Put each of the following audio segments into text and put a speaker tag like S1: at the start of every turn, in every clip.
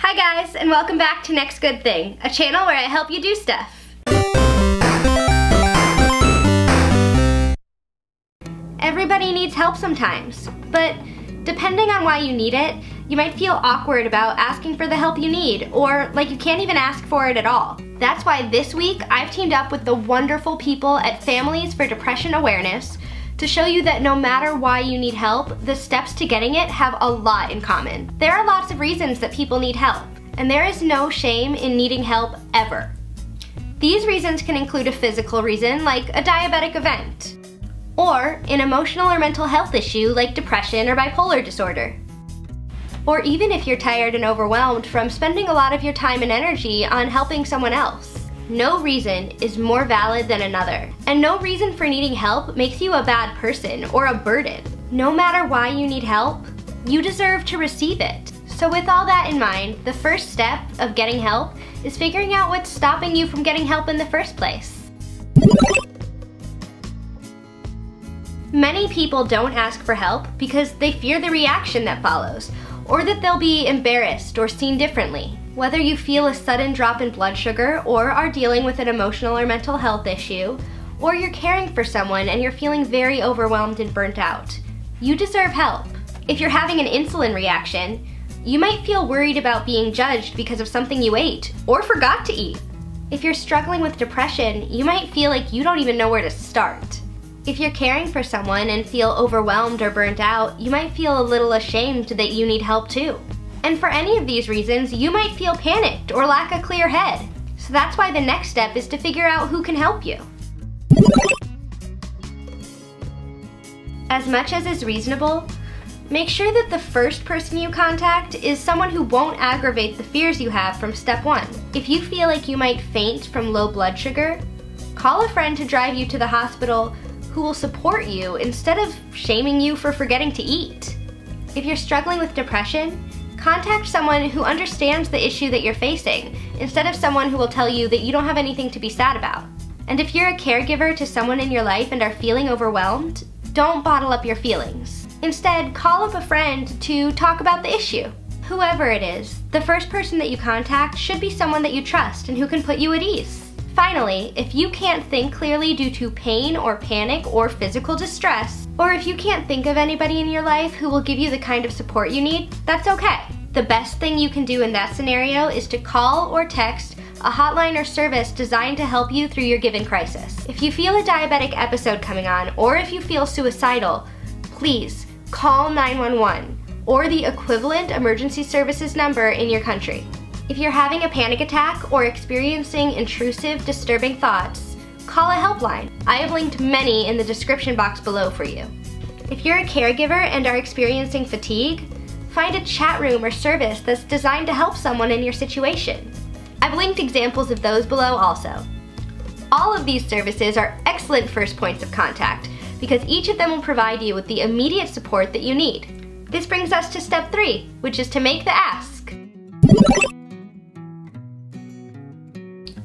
S1: Hi guys, and welcome back to Next Good Thing, a channel where I help you do stuff. Everybody needs help sometimes, but depending on why you need it, you might feel awkward about asking for the help you need, or like you can't even ask for it at all. That's why this week I've teamed up with the wonderful people at Families for Depression Awareness to show you that no matter why you need help, the steps to getting it have a lot in common. There are lots of reasons that people need help, and there is no shame in needing help ever. These reasons can include a physical reason, like a diabetic event, or an emotional or mental health issue like depression or bipolar disorder. Or even if you're tired and overwhelmed from spending a lot of your time and energy on helping someone else. No reason is more valid than another, and no reason for needing help makes you a bad person or a burden. No matter why you need help, you deserve to receive it. So with all that in mind, the first step of getting help is figuring out what's stopping you from getting help in the first place. Many people don't ask for help because they fear the reaction that follows, or that they'll be embarrassed or seen differently. Whether you feel a sudden drop in blood sugar or are dealing with an emotional or mental health issue, or you're caring for someone and you're feeling very overwhelmed and burnt out, you deserve help. If you're having an insulin reaction, you might feel worried about being judged because of something you ate or forgot to eat. If you're struggling with depression, you might feel like you don't even know where to start. If you're caring for someone and feel overwhelmed or burnt out, you might feel a little ashamed that you need help too. And for any of these reasons, you might feel panicked or lack a clear head. So that's why the next step is to figure out who can help you. As much as is reasonable, make sure that the first person you contact is someone who won't aggravate the fears you have from step 1. If you feel like you might faint from low blood sugar, call a friend to drive you to the hospital who will support you instead of shaming you for forgetting to eat. If you're struggling with depression, contact someone who understands the issue that you're facing instead of someone who will tell you that you don't have anything to be sad about. And if you're a caregiver to someone in your life and are feeling overwhelmed, don't bottle up your feelings. Instead, call up a friend to talk about the issue. Whoever it is, the first person that you contact should be someone that you trust and who can put you at ease. Finally, if you can't think clearly due to pain or panic or physical distress, or if you can't think of anybody in your life who will give you the kind of support you need, that's okay. The best thing you can do in that scenario is to call or text a hotline or service designed to help you through your given crisis. If you feel a diabetic episode coming on, or if you feel suicidal, please call 911 or the equivalent emergency services number in your country. If you're having a panic attack or experiencing intrusive, disturbing thoughts, call a helpline. I have linked many in the description box below for you. If you're a caregiver and are experiencing fatigue, find a chat room or service that's designed to help someone in your situation. I've linked examples of those below also. All of these services are excellent first points of contact because each of them will provide you with the immediate support that you need. This brings us to step 3, which is to make the ask.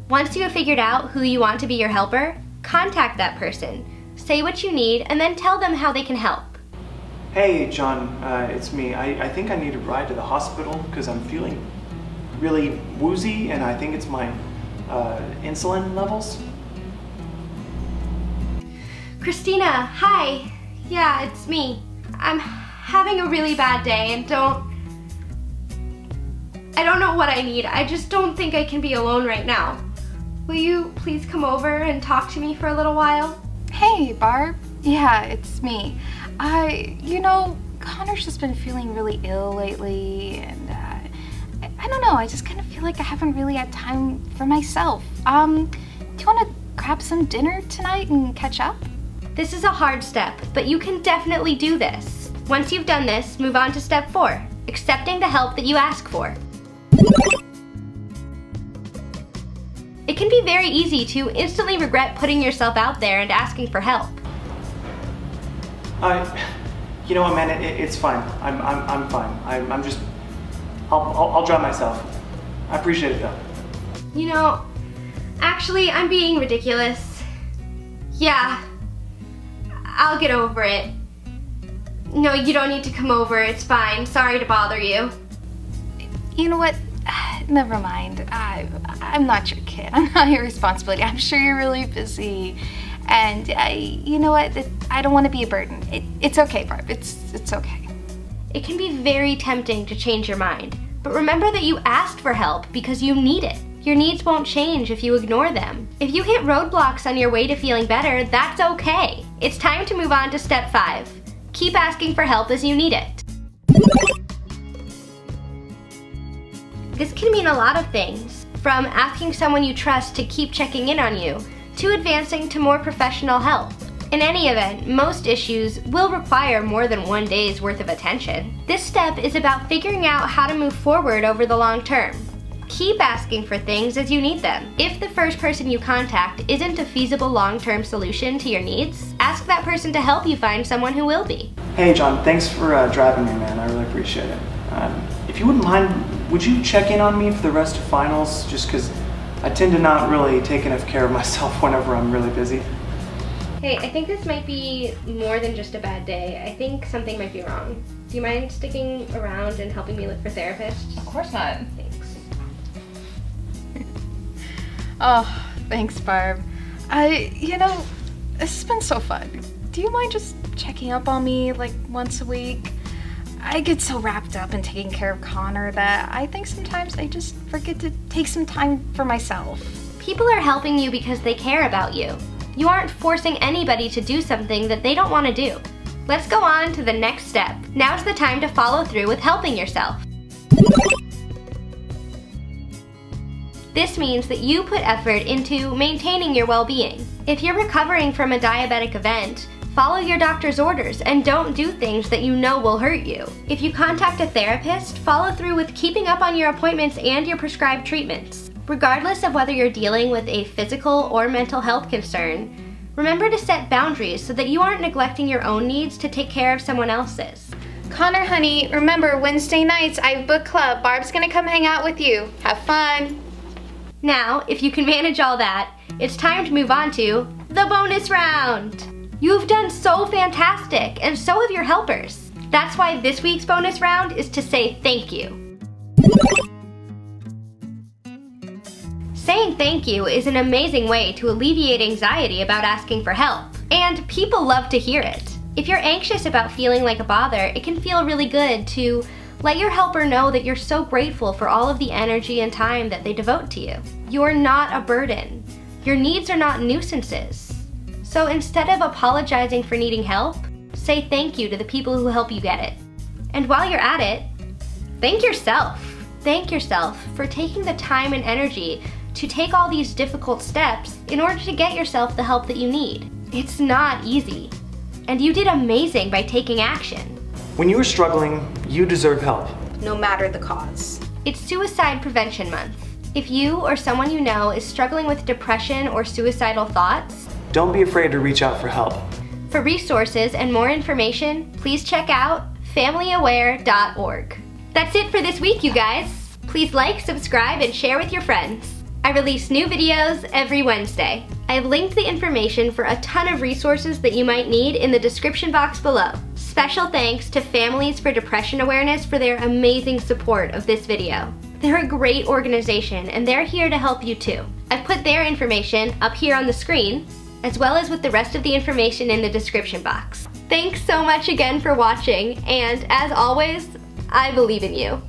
S1: Once you have figured out who you want to be your helper, contact that person, say what you need, and then tell them how they can help.
S2: Hey John, it's me. I think I need a ride to the hospital because I'm feeling really woozy and I think it's my insulin levels.
S1: Christina, hi. Yeah, it's me. I'm having a really bad day and I don't know what I need. I just don't think I can be alone right now. Will you please come over and talk to me for a little while?
S3: Hey, Barb. Yeah, it's me. Connor's just been feeling really ill lately, and I don't know, I just kind of feel like I haven't really had time for myself. Do you want to grab some dinner tonight and catch up?
S1: This is a hard step, but you can definitely do this. Once you've done this, move on to step 4, accepting the help that you ask for. It can be very easy to instantly regret putting yourself out there and asking for help.
S2: You know what, man? It's fine. I'm fine. I'll drive myself. I appreciate it though.
S1: Actually, I'm being ridiculous. Yeah, I'll get over it. No, you don't need to come over. It's fine. Sorry to bother you.
S3: You know what? never mind. I'm not your kid. I'm not your responsibility. I'm sure you're really busy. And you know what? I don't want to be a burden. It's okay, Barb. It's okay.
S1: It can be very tempting to change your mind, but remember that you asked for help because you need it. Your needs won't change if you ignore them. If you hit roadblocks on your way to feeling better, that's okay. It's time to move on to step 5. Keep asking for help as you need it. This can mean a lot of things, from asking someone you trust to keep checking in on you, to advancing to more professional help. In any event, most issues will require more than one day's worth of attention. This step is about figuring out how to move forward over the long term. Keep asking for things as you need them. If the first person you contact isn't a feasible long-term solution to your needs, ask that person to help you find someone who will be.
S2: Hey John, thanks for driving me, man. I really appreciate it. If you wouldn't mind, would you check in on me for the rest of finals? Just because I tend to not really take enough care of myself whenever I'm really busy.
S1: Hey, I think this might be more than just a bad day. I think something might be wrong. Do you mind sticking around and helping me look for therapists?
S3: Of course not.
S1: Thanks.
S3: Oh, thanks, Barb. You know, this has been so fun. Do you mind just checking up on me like once a week? I get so wrapped up in taking care of Connor that I think sometimes I just forget to take some time for myself.
S1: People are helping you because they care about you. You aren't forcing anybody to do something that they don't want to do. Let's go on to the next step. Now's the time to follow through with helping yourself. This means that you put effort into maintaining your well-being. If you're recovering from a diabetic event, follow your doctor's orders and don't do things that you know will hurt you. If you contact a therapist, follow through with keeping up on your appointments and your prescribed treatments. Regardless of whether you're dealing with a physical or mental health concern, remember to set boundaries so that you aren't neglecting your own needs to take care of someone else's.
S3: Connor, honey, remember Wednesday nights I have book club. Barb's gonna come hang out with you. Have fun.
S1: Now, if you can manage all that, it's time to move on to the bonus round. You've done so fantastic, and so have your helpers. That's why this week's bonus round is to say thank you. Saying thank you is an amazing way to alleviate anxiety about asking for help, and people love to hear it. If you're anxious about feeling like a bother, it can feel really good to let your helper know that you're so grateful for all of the energy and time that they devote to you. You're not a burden. Your needs are not nuisances. So instead of apologizing for needing help, say thank you to the people who help you get it. And while you're at it, thank yourself. Thank yourself for taking the time and energy to take all these difficult steps in order to get yourself the help that you need. It's not easy. And you did amazing by taking action.
S2: When you are struggling, you deserve help.
S3: No matter the cause.
S1: It's Suicide Prevention Month. If you or someone you know is struggling with depression or suicidal thoughts,
S2: don't be afraid to reach out for help.
S1: For resources and more information, please check out familyaware.org. That's it for this week, you guys. Please like, subscribe, and share with your friends. I release new videos every Wednesday. I have linked the information for a ton of resources that you might need in the description box below. Special thanks to Families for Depression Awareness for their amazing support of this video. They're a great organization and they're here to help you too. I've put their information up here on the screen, as well as with the rest of the information in the description box. Thanks so much again for watching, and as always, I believe in you.